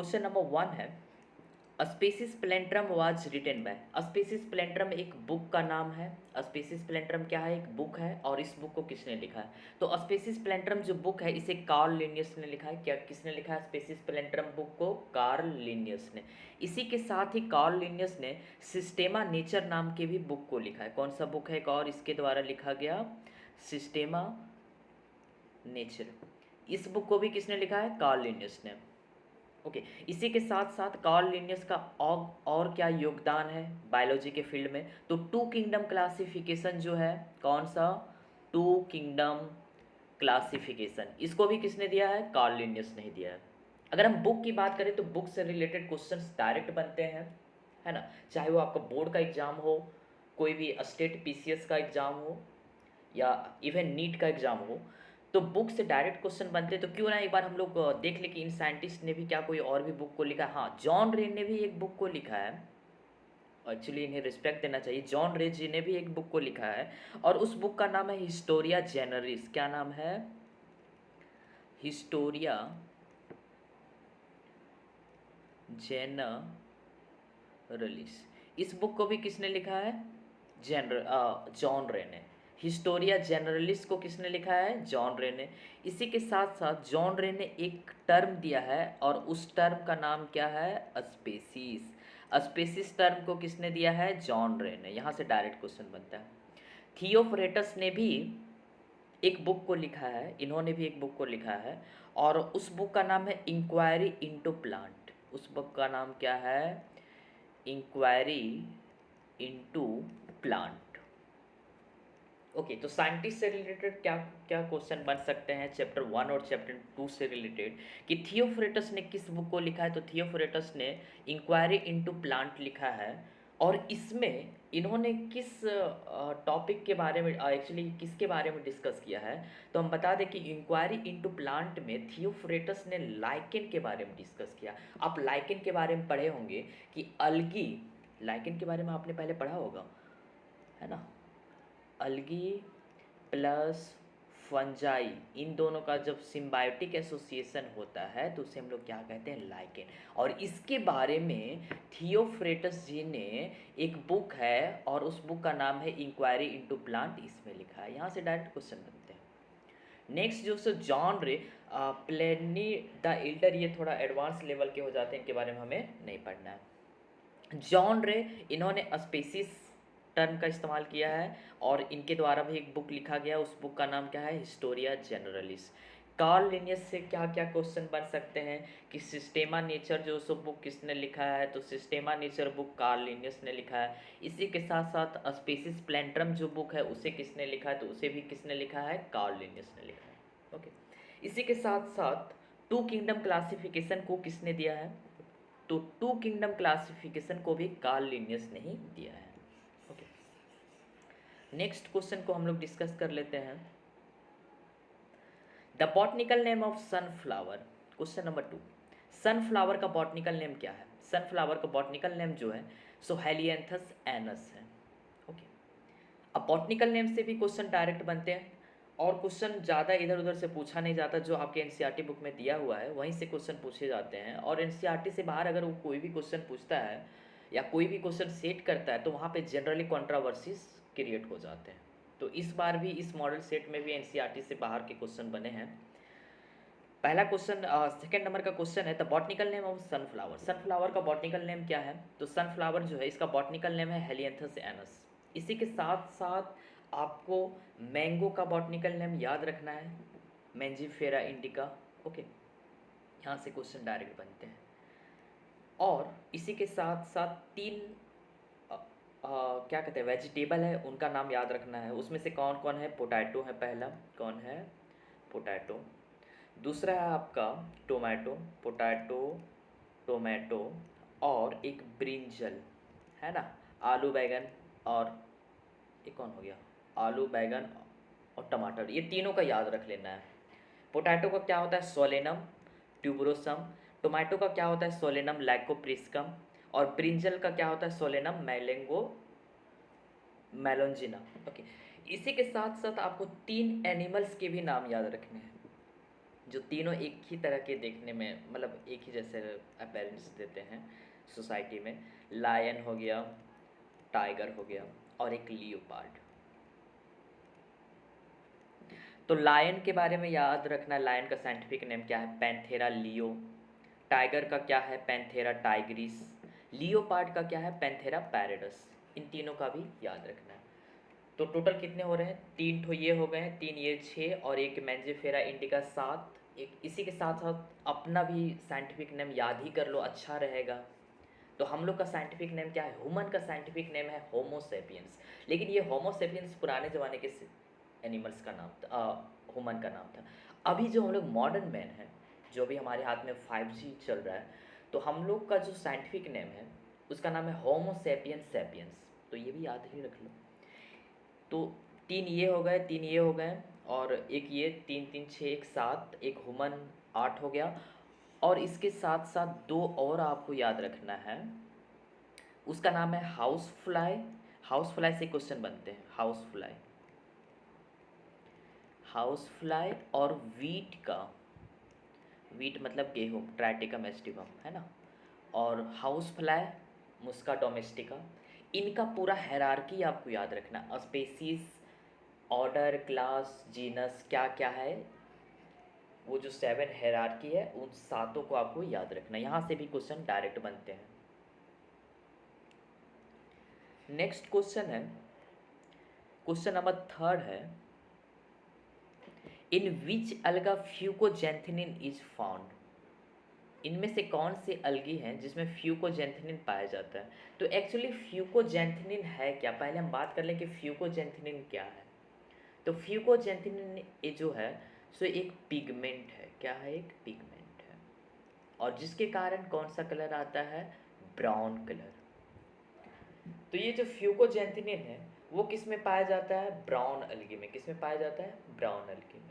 Question number 1 है, species plantarum was written by. Species plantarum एक book का नाम है। स्पीसीज प्लेंट्रम क्या है? एक बुक है। और इस बुक को किसने लिखा है? तो स्पीसीज प्लेंट्रम जो बुक है इसे कार्ल लिनियस ने लिखा है। क्या किसने लिखा है स्पीसीज प्लेंट्रम बुक को? कार्ल लिनियस ने। इसी के साथ ही कार्ल लिनियस ने सिस्टेमा नेचर नाम की भी बुक को लिखा है। कौन सा बुक है एक और इसके द्वारा लिखा गया? सिस्टेमा नेचर। इस बुक को भी किसने लिखा है? कार्ल लिनियस ने। ओके इसी के साथ साथ कार्ल लिनियस का और क्या योगदान है बायोलॉजी के फील्ड में? तो टू किंगडम क्लासिफिकेशन जो है, कौन सा? टू किंगडम क्लासिफिकेशन, इसको भी किसने दिया है? कार्ल लिनियस ने ही दिया है। अगर हम बुक की बात करें तो बुक से रिलेटेड क्वेश्चंस डायरेक्ट बनते हैं, है ना, चाहे वो आपका बोर्ड का एग्जाम हो, कोई भी स्टेट पीसीएस का एग्जाम हो, या इवन नीट का एग्जाम हो, तो बुक से डायरेक्ट क्वेश्चन बनते हैं। तो क्यों ना एक बार हम लोग देख ले कि इन साइंटिस्ट ने भी क्या कोई और भी बुक को लिखा है। हाँ, जॉन रे ने भी एक बुक को लिखा है। एक्चुअली इन्हें रिस्पेक्ट देना चाहिए। जॉन रे जी ने भी एक बुक को लिखा है और उस बुक का नाम है हिस्टोरिया जेनरिस। क्या नाम है? हिस्टोरिया जेनरलिस। इस बुक को भी किसने लिखा है? जॉन रे ने। हिस्टोरिया जनरलिस को किसने लिखा है? जॉन रे ने। इसी के साथ साथ जॉन रे ने एक टर्म दिया है और उस टर्म का नाम क्या है? स्पेसीज। स्पेसीज टर्म को किसने दिया है? जॉन रे ने। यहाँ से डायरेक्ट क्वेश्चन बनता है। थियोफ्रेटस ने भी एक बुक को लिखा है, इन्होंने भी एक बुक को लिखा है और उस बुक का नाम है इंक्वायरी इनटू प्लांट। उस बुक का नाम क्या है? Inquiry into plant. ओके तो साइंटिस्ट से रिलेटेड क्या क्या क्वेश्चन बन सकते हैं चैप्टर 1 और चैप्टर 2 से रिलेटेड, कि थियोफ्रेटस ने किस बुक को लिखा है? तो थियोफ्रेटस ने इंक्वायरी इनटू प्लांट लिखा है और इसमें इन्होंने किस टॉपिक के बारे में, एक्चुअली किसके बारे में डिस्कस किया है? तो हम बता दें कि इंक्वायरी इनटू प्लांट में थियोफ्रेटस ने लाइकेन के बारे में डिस्कस किया। आप लाइकेन के बारे में पढ़े होंगे कि अलगी, लाइकेन के बारे में आपने पहले पढ़ा होगा, है ना, अलगी प्लस फंजाई, इन दोनों का जब सिम्बायोटिक एसोसिएशन होता है तो उसे हम लोग क्या कहते हैं? लाइकेन। और इसके बारे में थियोफ्रेटस जी ने एक बुक है और उस बुक का नाम है इंक्वायरी इनटू प्लांट, इसमें लिखा है। यहाँ से डायरेक्ट क्वेश्चन बनते हैं। नेक्स्ट जो सो जॉन रे प्लेनी द एल्डर, ये थोड़ा एडवांस लेवल के हो जाते हैं, इनके बारे में हमें नहीं पढ़ना है। जॉन रे, इन्होंने स्पेसिस टर्म का इस्तेमाल किया है और इनके द्वारा भी एक बुक लिखा गया, उस बुक का नाम क्या है? हिस्टोरिया जनरलिस। कार्ल लिनियस से क्या क्या क्वेश्चन बन सकते हैं कि सिस्टेमा नेचर जो सो बुक किसने लिखा है? तो सिस्टेमा नेचर बुक कार्ल लिनियस ने लिखा है। इसी के साथ साथ स्पेसिस प्लेंट्रम जो बुक है उसे किसने लिखा है? तो उसे भी किसने लिखा है? कार्ल लिनियस ने लिखा है। ओके इसी के साथ साथ टू किंगडम क्लासिफिकेशन को किसने दिया है? तो टू किंगडम क्लासिफिकेशन को भी कार्ल लिनियस ने ही दिया है। ओके नेक्स्ट क्वेश्चन को हम लोग डिस्कस कर लेते हैं। The botanical name of sunflower. Question number 2, sunflower का बॉटनिकल नेम क्या है? सनफ्लावर का बॉटनिकल नेम जो है सो हेलियंथस एनस है। ओके अब बॉटनिकल नेम से भी क्वेश्चन डायरेक्ट बनते हैं और क्वेश्चन ज़्यादा इधर उधर से पूछा नहीं जाता, जो आपके एनसीईआरटी बुक में दिया हुआ है वहीं से क्वेश्चन पूछे जाते हैं। और एनसीईआरटी से बाहर अगर वो कोई भी क्वेश्चन पूछता है या कोई भी क्वेश्चन सेट करता है तो वहाँ पे जनरली कंट्रोवर्सीज क्रिएट हो जाते हैं। तो इस बार भी इस मॉडल सेट में भी एनसीईआरटी से बाहर के क्वेश्चन बने हैं। पहला क्वेश्चन, सेकंड नंबर का क्वेश्चन है the botanical name of sunflower. Sunflower का बॉटनिकल नेम क्या है? तो सनफ्लावर जो है इसका बॉटनिकल नेम है हेलियंथस एनस। इसी के साथ साथ आपको मैंगो का बॉटनिकल नेम याद रखना है, मैंजीफेरा इंडिका। ओके यहाँ से क्वेश्चन डायरेक्ट बनते हैं। और इसी के साथ साथ तीन क्या कहते हैं वेजिटेबल है, उनका नाम याद रखना है। उसमें से कौन कौन है? पोटैटो है पहला, कौन है? पोटैटो। दूसरा है आपका टोमेटो, पोटैटो, टोमेटो, और एक ब्रिंजल, है ना, आलू बैगन, और ये कौन हो गया? आलू बैगन और टमाटर, ये तीनों का याद रख लेना है। पोटैटो का क्या होता है? Solanum tuberosum. टोमेटो का क्या होता है? सोलेनम लैकोप्रिस्कम। और ब्रिंजल का क्या होता है? सोलेनम मैलेंगो मैलोंजिना। ओके इसी के साथ साथ आपको तीन एनिमल्स के भी नाम याद रखने हैं। जो तीनों एक ही तरह के देखने में, मतलब एक ही जैसे अपीयरेंस देते हैं सोसाइटी में। लायन हो गया, टाइगर हो गया, और एक लियोपार्ड। तो लायन के बारे में याद रखना, लायन का साइंटिफिक नेम क्या है, पैंथेरा लियो। टाइगर का क्या है, पैंथेरा टाइग्रिस। लियोपार्ड का क्या है, पैंथेरा पैरेडस। इन तीनों का भी याद रखना है। तो टोटल कितने हो रहे हैं, 3 ठो ये हो गए हैं, 3 ये 6, और एक मैंजिफेरा इंडिका 7। एक इसी के साथ साथ अपना भी साइंटिफिक नेम याद ही कर लो, अच्छा रहेगा। तो हम लोग का साइंटिफिक नेम क्या है, ह्यूमन का साइंटिफिक नेम है होमोसेपियंस। लेकिन ये होमोसेपियंस पुराने ज़माने के एनिमल्स का नाम था, ह्यूमन का नाम था। अभी जो हम लोग मॉडर्न मैन हैं, जो भी हमारे हाथ में 5G चल रहा है, तो हम लोग का जो साइंटिफिक नेम है उसका नाम है होमोसेपियंस सेपियंस। तो ये भी याद ही रख लो। तो 3 ये हो गए, 3 ये हो गए, और एक ये 3 3 6 एक 7, एक ह्यूमन 8 हो गया। और इसके साथ साथ 2 और आपको याद रखना है, उसका नाम है हाउस फ्लाई। हाउस फ्लाई से क्वेश्चन बनते हैं, हाउस फ्लाई, हाउस फ्लाई। और वीट का, वीट मतलब गेहूँ, ट्राइटिकम एस्टिवम, है ना। और हाउस फ्लाई, मुस्का डोमेस्टिका। इनका पूरा हायरार्की आपको याद रखना, स्पेसीज, ऑर्डर, क्लास, जीनस, क्या क्या है, वो जो 7 हायरार्की है उन सातों को आपको याद रखना। यहाँ से भी क्वेश्चन डायरेक्ट बनते हैं। नेक्स्ट क्वेश्चन है, क्वेश्चन नंबर 3 है, इन विच अलगा फ्यूकोजेंथेनिन इज फाउंड। इनमें से कौन से अलगी हैं जिसमें फ्यूकोजेंथेनिन पाया जाता है। तो एक्चुअली फ्यूकोजेंथेनिन है क्या, पहले हम बात कर लें कि फ्यूकोजेंथेनिन क्या है। तो फ्यूकोजेंथेनिन ये जो है सो एक पिगमेंट है। क्या है, एक पिगमेंट है, और जिसके कारण कौन सा कलर आता है, ब्राउन कलर। तो ये जो फ्यूकोजेंथेनिन है वो किस में पाया जाता है, ब्राउन अलगी में। किस में पाया जाता है, ब्राउन अलगी में।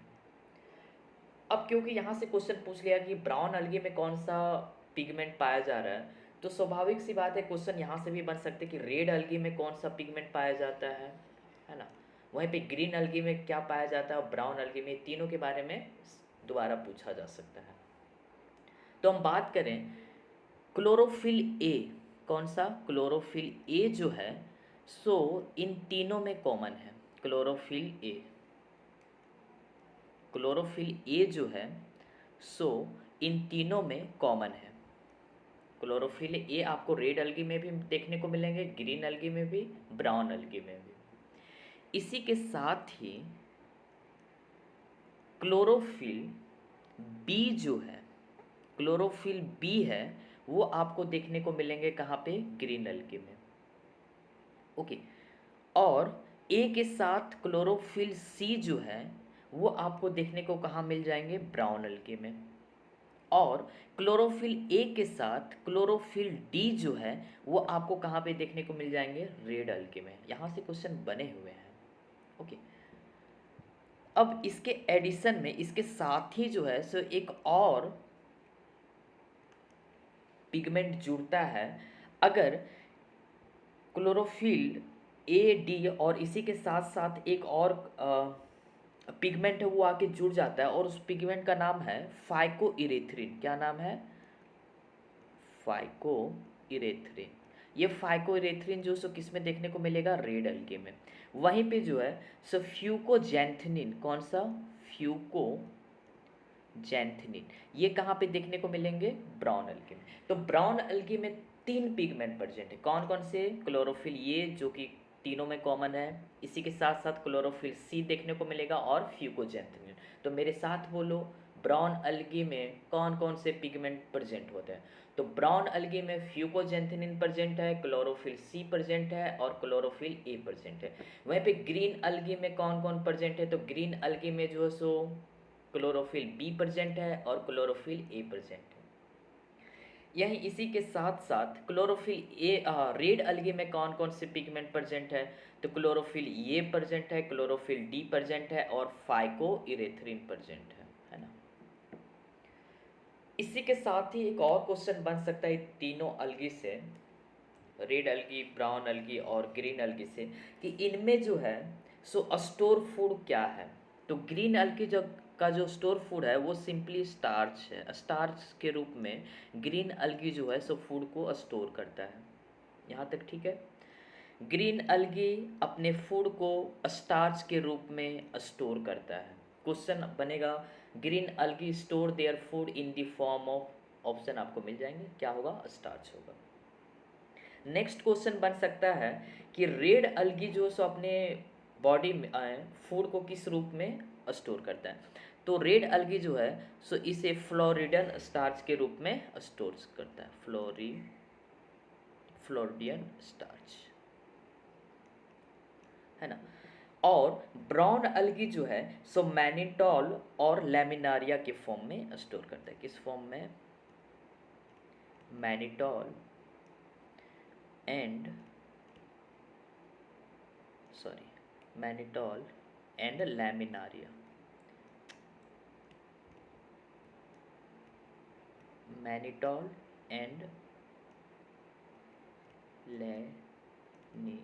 अब क्योंकि यहाँ से क्वेश्चन पूछ लिया कि ब्राउन अलगी में कौन सा पिगमेंट पाया जा रहा है, तो स्वाभाविक सी बात है क्वेश्चन यहाँ से भी बन सकते कि रेड अलगी में कौन सा पिगमेंट पाया जाता है ना। वहीं पे ग्रीन अलगी में क्या पाया जाता है, और ब्राउन अलगी में, तीनों के बारे में दोबारा पूछा जा सकता है। तो हम बात करें क्लोरोफिल ए, कौन सा, क्लोरोफिल ए जो है सो इन तीनों में कॉमन है। क्लोरोफिल ए, क्लोरोफिल ए जो है सो इन तीनों में कॉमन है। क्लोरोफिल ए आपको रेड अलगी में भी देखने को मिलेंगे, ग्रीन अलगी में भी, ब्राउन अलगी में भी। इसी के साथ ही क्लोरोफिल बी जो है, क्लोरोफिल बी है, वो आपको देखने को मिलेंगे कहाँ पे, ग्रीन अलगी में। ओके। और ए के साथ क्लोरोफिल सी जो है वो आपको देखने को कहाँ मिल जाएंगे, ब्राउन अलगी में। और क्लोरोफिल ए के साथ क्लोरोफिल डी जो है वो आपको कहाँ पे देखने को मिल जाएंगे, रेड अलगी में। यहाँ से क्वेश्चन बने हुए हैं। ओके। अब इसके एडिशन में, इसके साथ ही जो है सो एक और पिगमेंट जुड़ता है। अगर क्लोरोफिल ए डी और इसी के साथ साथ एक और पिगमेंट है वो आके जुड़ जाता है, और उस पिगमेंट का नाम है फाइको इरेथ्रिन। क्या नाम है, फाइको इरेथ्रिन। ये फाइको इरेथ्रिन जो सो किस में देखने को मिलेगा, रेड अलगे में। वहीं पे जो है सो फ्यूकोजेंथनिन, कौन सा, फ्यूकोजेंथनिन, ये कहाँ पे देखने को मिलेंगे, ब्राउन अलगे में। तो ब्राउन अलगे में 3 पिगमेंट प्रेजेंट है। कौन कौन से, क्लोरोफिल ये जो कि तीनों में कॉमन है, इसी के साथ साथ क्लोरोफिल सी देखने को मिलेगा, और फ्यूकोजेंथनिन। तो मेरे साथ बोलो, ब्राउन अलगी में कौन कौन से पिगमेंट प्रेजेंट होते हैं। तो ब्राउन अलगी में फ्यूकोजेंथनिन प्रेजेंट है, क्लोरोफिल सी प्रेजेंट है, और क्लोरोफिल ए प्रेजेंट है। वहीं पे ग्रीन अलगी में कौन कौन प्रेजेंट है, तो ग्रीन अलगी में जो है सो क्लोरोफिल बी प्रेजेंट है, और क्लोरोफिल ए प्रेजेंट है। यही इसी के साथ साथ क्लोरोफिल ए, रेड अलगी में कौन कौन से पिगमेंट प्रेजेंट है, तो क्लोरोफिल ए प्रेजेंट है, क्लोरोफिल डी प्रेजेंट है, और फाइको इरेथ्रिन प्रेजेंट है ना। इसी के साथ ही एक और क्वेश्चन बन सकता है तीनों अलगी से, रेड अलगी, ब्राउन अलगी और ग्रीन अलगी से, कि इनमें जो है सो स्टोर फूड क्या है। तो ग्रीन algae जो का जो स्टोर फूड है वो सिंपली स्टार्च है। स्टार्च के रूप में ग्रीन algae जो है सो फूड को स्टोर करता है। यहाँ तक ठीक है। ग्रीन algae अपने फूड को स्टार्च के रूप में स्टोर करता है। क्वेश्चन बनेगा green algae store their food in the form of, option आपको मिल जाएंगे, क्या होगा, स्टार्च होगा। नेक्स्ट क्वेश्चन बन सकता है कि रेड algae जो सो अपने बॉडी में फूड को किस रूप में स्टोर करता है। तो रेड algae जो है सो इसे फ्लोरिडन स्टार्च के रूप में स्टोर करता है। फ्लोरिडियन स्टार्च है ना। और ब्राउन algae जो है सो मैनिटोल और लैमिनारिया के फॉर्म में स्टोर करता है। किस फॉर्म में, mannitol and mannitol and laminaria, mannitol and लैनी।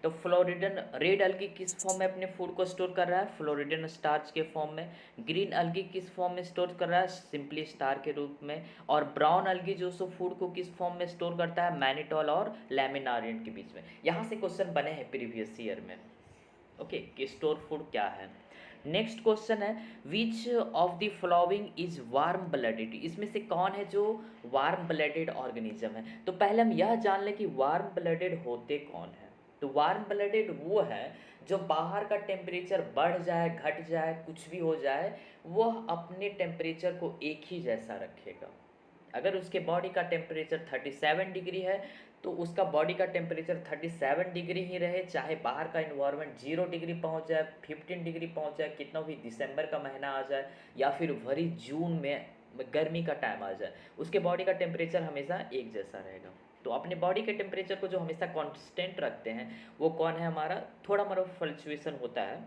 तो फ्लोरिडन रेड algae किस फॉर्म में अपने फूड को स्टोर कर रहा है, फ्लोरिडन स्टार्च के फॉर्म में। ग्रीन algae किस फॉर्म में स्टोर कर रहा है, सिंपली स्टार के रूप में। और ब्राउन algae जो सो फूड को किस फॉर्म में स्टोर करता है, मैनिटोल और लैमिनारियन के बीच में। यहाँ से क्वेश्चन बने हैं प्रीवियस ईयर में, ओके, कि स्टोर फूड क्या है। नेक्स्ट क्वेश्चन है which of the following is warm blooded, इसमें से कौन है जो वार्म ब्लडेड ऑर्गेनिज्म है। तो पहले हम यह जान लें कि वार्म ब्लडेड होते कौन है। तो वार्म ब्लडेड वो है जो बाहर का टेम्परेचर बढ़ जाए घट जाए कुछ भी हो जाए, वह अपने टेम्परेचर को एक ही जैसा रखेगा। अगर उसके बॉडी का टेम्परेचर 37 डिग्री है तो उसका बॉडी का टेम्परेचर 37 डिग्री ही रहे, चाहे बाहर का इन्वायरमेंट 0 डिग्री पहुंच जाए, 15 डिग्री पहुंच जाए, कितना भी दिसंबर का महीना आ जाए या फिर भरी जून में गर्मी का टाइम आ जाए, उसके बॉडी का टेम्परेचर हमेशा एक जैसा रहेगा। तो अपने बॉडी के टेम्परेचर को जो हमेशा कांस्टेंट रखते हैं वो कौन है हमारा, थोड़ा मोड़ा फ्लक्चुएशन होता है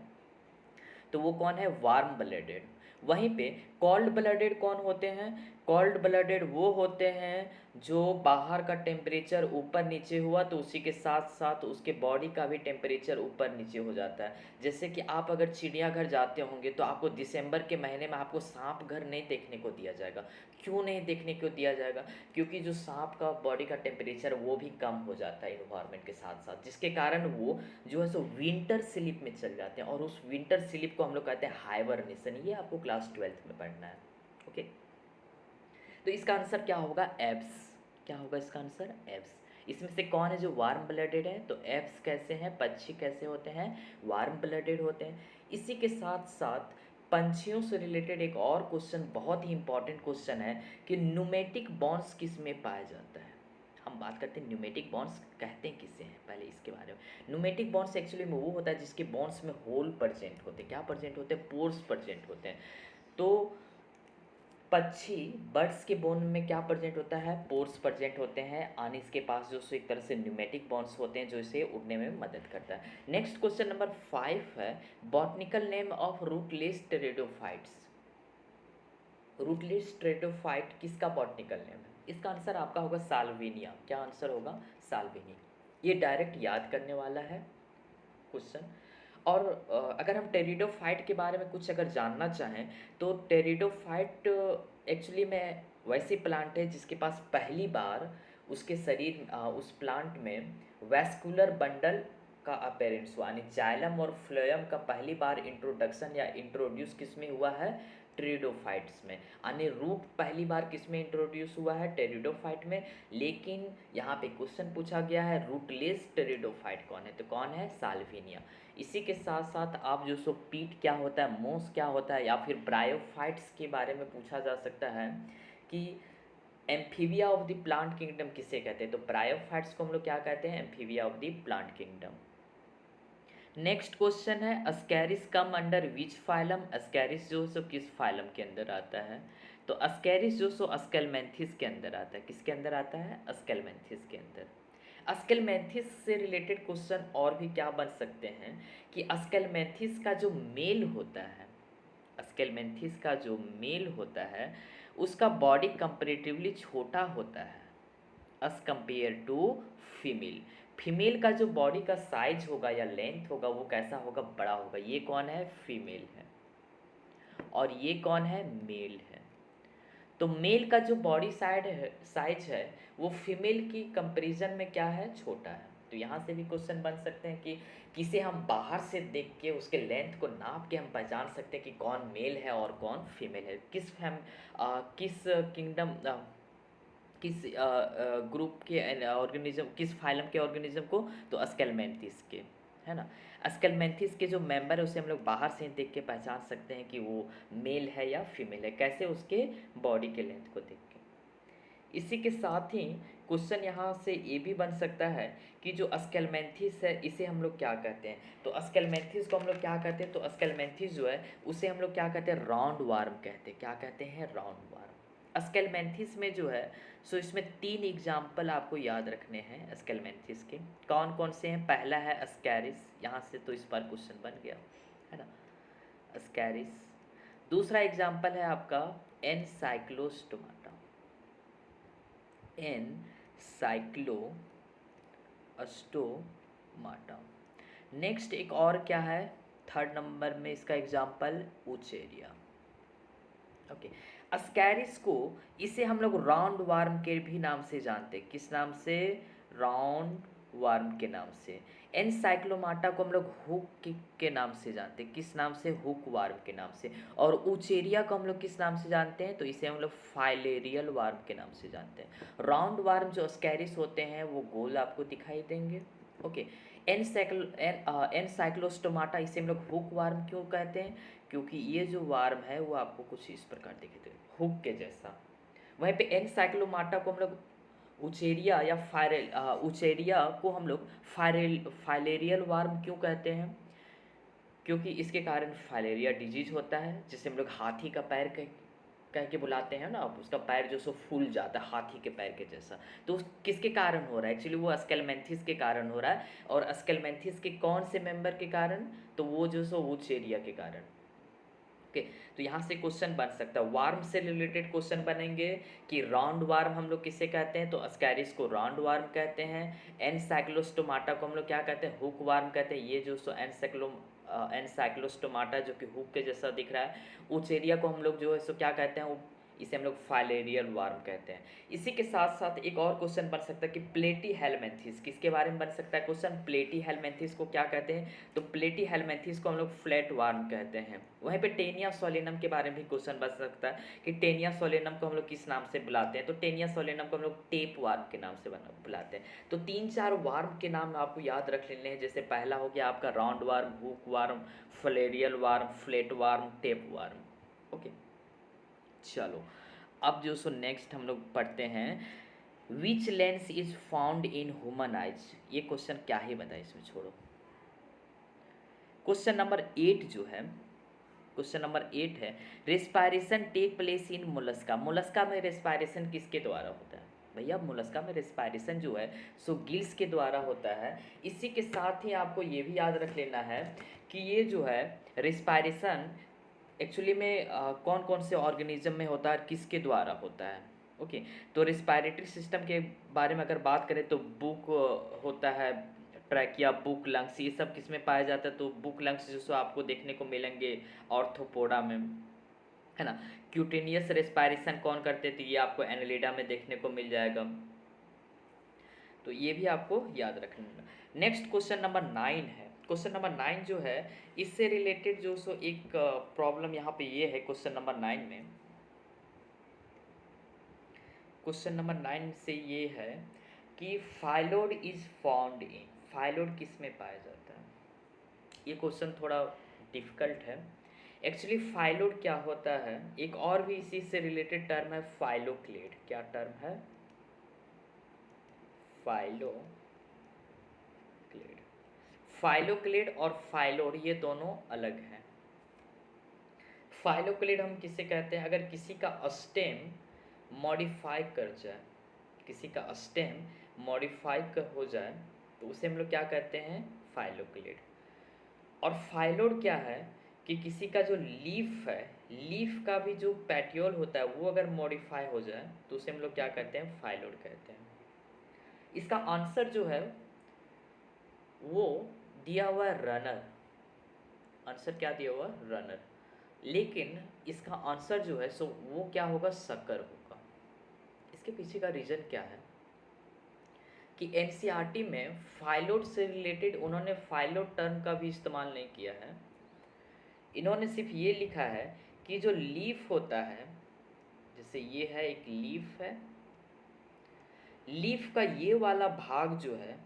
तो वो कौन है, वार्म ब्लडेड। वहीं पे कोल्ड ब्लडेड कौन होते हैं, कोल्ड ब्लडेड वो होते हैं जो बाहर का टेम्परेचर ऊपर नीचे हुआ तो उसी के साथ साथ उसके बॉडी का भी टेम्परेचर ऊपर नीचे हो जाता है। जैसे कि आप अगर चिड़ियाघर जाते होंगे तो आपको दिसंबर के महीने में आपको सांप घर नहीं देखने को दिया जाएगा। क्यों नहीं देखने को दिया जाएगा, क्योंकि जो सांप का बॉडी का टेम्परेचर वो भी कम हो जाता है इन्वायरमेंट के साथ साथ, जिसके कारण वो जो है सो विंटर स्लीप में चल जाते हैं और उस विंटर स्लीप को हम लोग कहते हैं हाइबरनेशन। ये आपको क्लास 12th में पढ़ना है, ओके। तो इसका आंसर क्या होगा, एब्स। क्या होगा इसका आंसर, एब्स। इसमें से कौन है जो वार्म ब्लडेड है, तो एब्स कैसे हैं, पक्षी कैसे होते हैं, वार्म ब्लडेड होते हैं। इसी के साथ साथ पंछियों से रिलेटेड एक और क्वेश्चन, बहुत ही इंपॉर्टेंट क्वेश्चन है कि न्यूमेटिक बॉन्ड्स किस में पाया जाता है। हम बात करते हैं न्यूमेटिक बॉन्ड्स कहते हैं किसे हैं, पहले इसके बारे में। न्यूमेटिक बॉन्ड्स एक्चुअली में वो होता है जिसके बॉन्ड्स में होल प्रेजेंट होते हैं। क्या प्रेजेंट होते हैं, पोर्स प्रेजेंट होते हैं। तो पक्षी बर्ड्स के बोन में क्या प्रेजेंट होता है, पोर्स प्रेजेंट होते हैं, और इसके पास जो एक तरह से न्यूमेटिक बॉन्ड्स होते हैं जो इसे उड़ने में मदद करता है। नेक्स्ट क्वेश्चन नंबर 5 है botanical name of rootless pteridophytes. Rootless pteridophyte किसका बॉटनिकल नेम है, इसका आंसर आपका होगा साल्विनिया। क्या आंसर होगा, साल्विनी। ये डायरेक्ट याद करने वाला है क्वेश्चन। और अगर हम टेरिडोफाइट के बारे में कुछ अगर जानना चाहें तो टेरिडोफाइट एक्चुअली में वैसी प्लांट है जिसके पास पहली बार उसके शरीर उस प्लांट में वैस्कुलर बंडल का अपेरेंस हुआ, यानी जाइलम और फ्लोएम का पहली बार इंट्रोडक्शन या इंट्रोड्यूस किस में हुआ है, टेरिडोफाइट्स में। यानी रूट पहली बार किस में इंट्रोड्यूस हुआ है, टेरिडोफाइट में। लेकिन यहाँ पे क्वेश्चन पूछा गया है रूटलेस टेरिडोफाइट कौन है, तो कौन है, साल्विनिया। इसी के साथ साथ आप जो सो पीट क्या होता है, मोस क्या होता है, या फिर ब्रायोफाइट्स के बारे में पूछा जा सकता है कि amphibia of the plant kingdom किसे कहते हैं। तो ब्रायोफाइट्स को हम लोग क्या कहते हैं, amphibia of the plant kingdom. Next question है अस्कैरिस कम अंडर विच फाइलम। अस्कैरिस जो सो किस फाइलम के अंदर आता है, तो अस्कैरिस जो सो अस्केलमेंथिस के अंदर आता है। किसके अंदर आता है, अस्केलमेंथिस के अंदर। अस्केलमेंथिस से रिलेटेड क्वेश्चन और भी क्या बन सकते हैं कि अस्केलमेंथिस का जो मेल होता है, अस्केलमेंथिस का जो मेल होता है उसका बॉडी कंपेरेटिवली छोटा होता है as compare to female. Female का जो बॉडी का साइज होगा या लेंथ होगा वो कैसा होगा, बड़ा होगा। ये कौन है, फीमेल है, और ये कौन है, मेल है। तो मेल का जो बॉडी साइज है वो फीमेल की कंपैरिजन में क्या है, छोटा है। तो यहाँ से भी क्वेश्चन बन सकते हैं कि किसे हम बाहर से देख के उसके लेंथ को नाप के हम पहचान सकते हैं कि कौन मेल है और कौन फीमेल है, किस किंगडम, किस ग्रुप के ऑर्गेनिज्म, किस फाइलम के ऑर्गेनिज्म को, तो स्केलमेंथिस के, है ना। स्केलमेंथिस के जो मेंबर है उसे हम लोग बाहर से देख के पहचान सकते हैं कि वो मेल है या फीमेल है, कैसे, उसके बॉडी के लेंथ को देख के। इसी के साथ ही क्वेश्चन यहाँ से ये भी बन सकता है कि जो स्केलमेंथिस है इसे हम लोग क्या कहते हैं, तो स्केलमेंथिस को हम लोग क्या कहते हैं, तो स्केलमेंथिस जो है उसे हम लोग क्या कहते हैं, राउंड वार्म कहते हैं। क्या कहते हैं, राउंड वार्म। स्केलमेंथिस में जो है सो इसमें 3 एग्जाम्पल आपको याद रखने हैं स्केलमेंथिस के। कौन कौन से हैं, पहला है अस्कैरिस, यहाँ से तो इस बार क्वेश्चन बन गया, है ना, अस्कैरिस। दूसरा एग्जाम्पल है आपका एनसाइक्लोस्टोमाटा, एनसाइक्लोस्टोमाटा। नेक्स्ट एक और क्या है, थर्ड नंबर में इसका एग्जाम्पल ऊचेरिया। ओके, अस्कैरिस को, इसे हम लोग राउंड वार्म के भी नाम से जानते हैं। किस नाम से, राउंड वार्म के नाम से। एनसाइक्लोमाटा को हम लोग हुक के नाम से जानते हैं। किस नाम से, हुक वार्म के नाम से। और ऊचेरिया को हम लोग किस नाम से जानते हैं, तो इसे हम लोग फाइलेरियल वार्म के नाम से जानते हैं। राउंड वार्म जो अस्कैरिस होते हैं वो गोल आपको दिखाई देंगे। ओके, एनसाइक्लोस्टोमाटा इसे हम लोग हुक वार्म क्यों कहते हैं, क्योंकि ये जो वार्म है वो आपको कुछ इस प्रकार दिखे देगा, हुक के जैसा। वहीं पे एनसाइक्लोमाटा को हम लोग उचेरिया या उचेरिया को हम लोग फाइलेरियल वार्म क्यों कहते हैं, क्योंकि इसके कारण फाइलेरिया डिजीज होता है, जिसे हम लोग हाथी का पैर कह के बुलाते हैं ना, उसका पैर जो सो फूल जाता है हाथी के पैर के जैसा। तो किसके कारण हो रहा है, एक्चुअली वो स्केलमेंथिस के कारण हो रहा है। और स्केलमेंथिस के कौन से मेंबर के कारण, तो वो जो सो उचेरिया के कारण। ओके, तो यहाँ से क्वेश्चन बन सकता है, वार्म से रिलेटेड क्वेश्चन बनेंगे कि राउंड वार्म हम लोग किसे कहते हैं, तो अस्कैरिस को राउंड वार्म कहते हैं। एनसाइक्लोस्टोमाटा को हम लोग क्या कहते हैं, हुक वार्म कहते हैं। ये जो सो एनसाइक्लोस्टोमाटा जो कि हुक के जैसा दिख रहा है। उचेरिया को हम लोग जो है सो क्या कहते हैं, इसे हम लोग फाइलेरियल वार्म कहते हैं। इसी के साथ साथ एक और क्वेश्चन बन सकता है कि प्लेटी हेलमेंथिस, किसके बारे में बन सकता है क्वेश्चन, प्लेटी हेलमेंथिस को क्या कहते हैं, तो प्लेटी हेलमेंथिस को हम लोग फ्लैट वार्म कहते हैं। वहीं पे टेनिया सोलेनम के बारे में भी क्वेश्चन बन सकता है कि टेनिया सोलेनम को हम लोग किस नाम से बुलाते हैं, तो टेनिया सोलेनम को हम लोग टेप वार्म के नाम से बुलाते हैं। तो 3-4 वार्म के नाम आपको याद रख लेने हैं, जैसे पहला हो गया आपका round worm, hook worm, filarial worm, flat worm, tape worm. Okay, चलो अब जो सो नेक्स्ट हम लोग पढ़ते हैं, which lens is found in human eyes. ये क्वेश्चन क्या ही बताए, इसमें छोड़ो। क्वेश्चन नंबर 8 जो है, क्वेश्चन नंबर 8 है, respiration take place in mollusca. Mollusca में रेस्पायरेशन किसके द्वारा होता है भैया, मोलस्का में रेस्पायरेशन जो है सो गिल्स के द्वारा होता है। इसी के साथ ही आपको ये भी याद रख लेना है कि ये जो है रेस्पायरेशन एक्चुअली में कौन कौन से ऑर्गेनिज्म में होता है, किसके द्वारा होता है। ओके, तो रिस्पायरेटरी सिस्टम के बारे में अगर बात करें तो बुक होता है, ट्रैकिया, बुक, लंग्स, ये सब किस में पाया जाता है, तो बुक लंग्स जो सो आपको देखने को मिलेंगे ऑर्थोपोडा में, है ना। क्यूटेनियस रेस्पायरेशन कौन करते थे, ये आपको एनेलिडा में देखने को मिल जाएगा। तो ये भी आपको याद रखना। नेक्स्ट क्वेश्चन नंबर 9 है। क्वेश्चन नंबर 9 जो है इससे रिलेटेड जो सो एक प्रॉब्लम यहाँ पे ये है क्वेश्चन नंबर 9 में। क्वेश्चन नंबर 9 से ये है कि phyllode is found in, phyllode किस में पाया जाता है। ये क्वेश्चन थोड़ा डिफिकल्ट है। एक्चुअली फाइलोड क्या होता है, एक और भी इसी से रिलेटेड टर्म है फाइलोक्लेड। क्या टर्म है, फाइलोक्लेड। फाइलोक्लेड और फाइलोड ये दोनों अलग हैं। फाइलोक्लेड हम किसे कहते हैं, अगर किसी का स्टेम मॉडिफाई कर जाए, किसी का स्टेम मॉडिफाई हो जाए तो उसे हम लोग क्या कहते हैं, फाइलोक्लेड। और फाइलोड क्या है कि किसी का जो लीफ है, लीफ का भी जो पैट्योल होता है वो अगर मॉडिफाई हो जाए तो उसे हम लोग क्या कहते हैं, फाइलोड कहते हैं। इसका आंसर जो है वो दिया हुआ है रनर, आंसर क्या दिया हुआ है? रनर। लेकिन इसका आंसर जो है सो वो क्या होगा? शक्कर होगा। इसके पीछे का रीज़न क्या है कि एनसीईआरटी में फाइलोड से रिलेटेड उन्होंने फाइलोड टर्म का भी इस्तेमाल नहीं किया है। इन्होंने सिर्फ ये लिखा है कि जो लीफ होता है, जैसे ये है एक लीफ है, लीफ का ये वाला भाग जो है,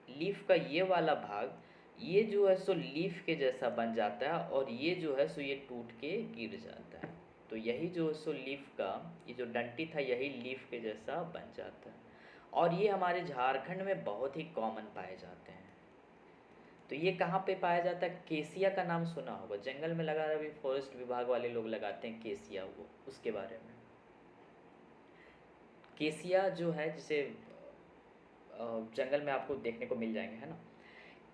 लीफ का ये वाला भाग, ये जो है सो लीफ के जैसा बन जाता है और ये जो है सो ये टूट के गिर जाता है। तो यही जो है सो लीफ का ये जो डंटी था यही लीफ के जैसा बन जाता है और ये हमारे झारखंड में बहुत ही कॉमन पाए जाते हैं। तो ये कहाँ पे पाया जाता है? केसिया का नाम सुना होगा, जंगल में लगा, अभी फॉरेस्ट विभाग वाले लोग लगाते हैं केसिया, वो उसके बारे में। केसिया जो है जिसे जंगल में आपको देखने को मिल जाएंगे, है ना।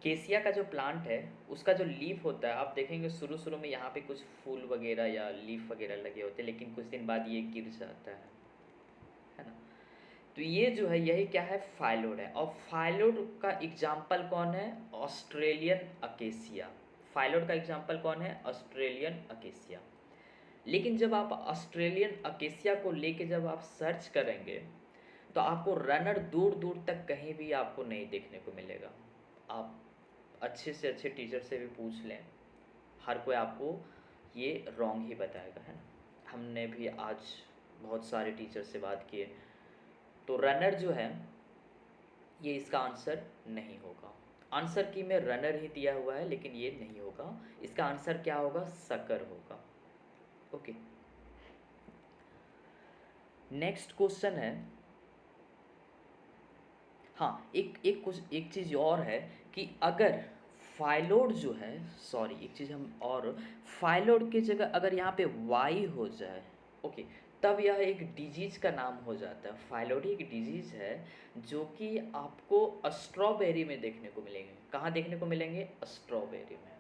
केसिया का जो प्लांट है उसका जो लीफ होता है, आप देखेंगे शुरू शुरू में यहाँ पे कुछ फूल वगैरह या लीफ वगैरह लगे होते हैं, लेकिन कुछ दिन बाद ये गिर जाता है ना। तो ये जो है यही क्या है? फाइलोड है। और फाइलोड का एग्जाम्पल कौन है? Australian acacia. फाइलोड का एग्जाम्पल कौन है? Australian acacia. लेकिन जब आप ऑस्ट्रेलियन अकेसिया को लेके जब आप सर्च करेंगे तो आपको रनर दूर दूर तक कहीं भी आपको नहीं देखने को मिलेगा। आप अच्छे से अच्छे टीचर से भी पूछ लें, हर कोई आपको ये रॉन्ग ही बताएगा, है ना। हमने भी आज बहुत सारे टीचर से बात किए, तो रनर जो है ये इसका आंसर नहीं होगा। आंसर की में रनर ही दिया हुआ है लेकिन ये नहीं होगा। इसका आंसर क्या होगा? शक्कर होगा। ओके, नेक्स्ट क्वेश्चन है। हाँ, एक चीज़ और है कि अगर फाइलोड जो है, सॉरी एक चीज़ हम और, फाइलोड की जगह अगर यहाँ पे वाई हो जाए, ओके, तब यह एक डिजीज़ का नाम हो जाता है। फाइलोड एक डिजीज़ है जो कि आपको स्ट्रॉबेरी में देखने को मिलेंगे। कहाँ देखने को मिलेंगे? स्ट्रॉबेरी में।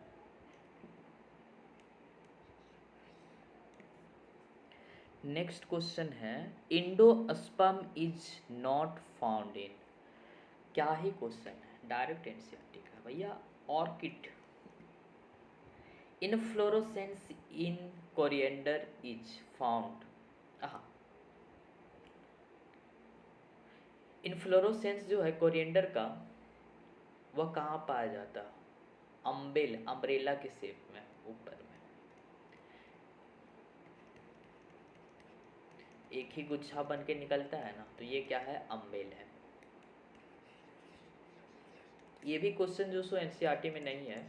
नेक्स्ट क्वेश्चन है, endosperm is not found in, क्या ही क्वेश्चन है, डायरेक्ट एनसीईआरटी का भैया। Orchid, inflorescence in coriander is found, हाँ, इनफ्लोरोसेंस जो है कोरिएंडर का वह कहाँ पाया जाता है? अम्ब्रेला के शेप में ऊपर में एक ही गुच्छा बन के निकलता है ना, तो ये क्या है? अम्बेल है। ये भी क्वेश्चन जो सो एनसीईआरटी में नहीं है।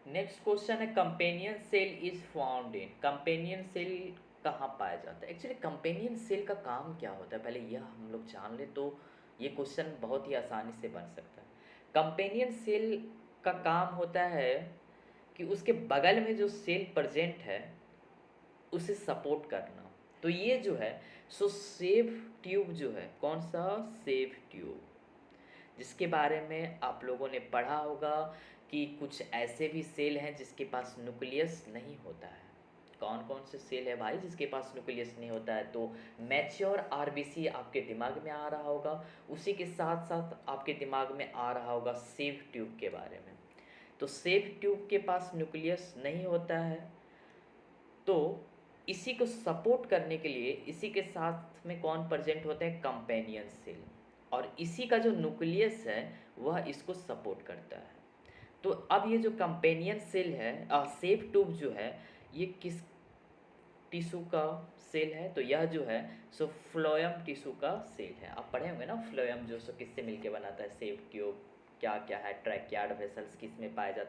नेक्स्ट क्वेश्चन है, companion cell is found in, companion cell कहाँ पाया जाता है? एक्चुअली कंपेनियन सेल का काम क्या होता है, पहले यह हम लोग जान ले तो ये क्वेश्चन बहुत ही आसानी से बन सकता है। कंपेनियन सेल का काम होता है कि उसके बगल में जो सेल प्रेजेंट है उसे सपोर्ट करना। तो ये जो है सो सेव ट्यूब जो है, कौन सा? सेव ट्यूब, जिसके बारे में आप लोगों ने पढ़ा होगा कि कुछ ऐसे भी सेल हैं जिसके पास न्यूक्लियस नहीं होता है। कौन कौन से सेल है भाई जिसके पास न्यूक्लियस नहीं होता है? तो मैच्योर आरबीसी आपके दिमाग में आ रहा होगा, उसी के साथ साथ आपके दिमाग में आ रहा होगा सेव ट्यूब के बारे में। तो सेव ट्यूब के पास न्यूक्लियस नहीं होता है, तो इसी को सपोर्ट करने के लिए इसी के साथ में कौन प्रेजेंट होते हैं? कंपेनियन सेल, और इसी का जो न्यूक्लियस है वह इसको सपोर्ट करता है। तो अब ये जो कंपेनियन सेल है, सेफ ट्यूब जो है, ये किस टिश्यू का सेल है? तो यह जो है सो फ्लोएम टिश्यू का सेल है। आप पढ़े होंगे ना फ्लोएम जो सो किससे मिलके बनाता है? सेफ ट्यूब क्या क्या है, ट्रैकियार्ड वेसल्स किस में पाया जाता है?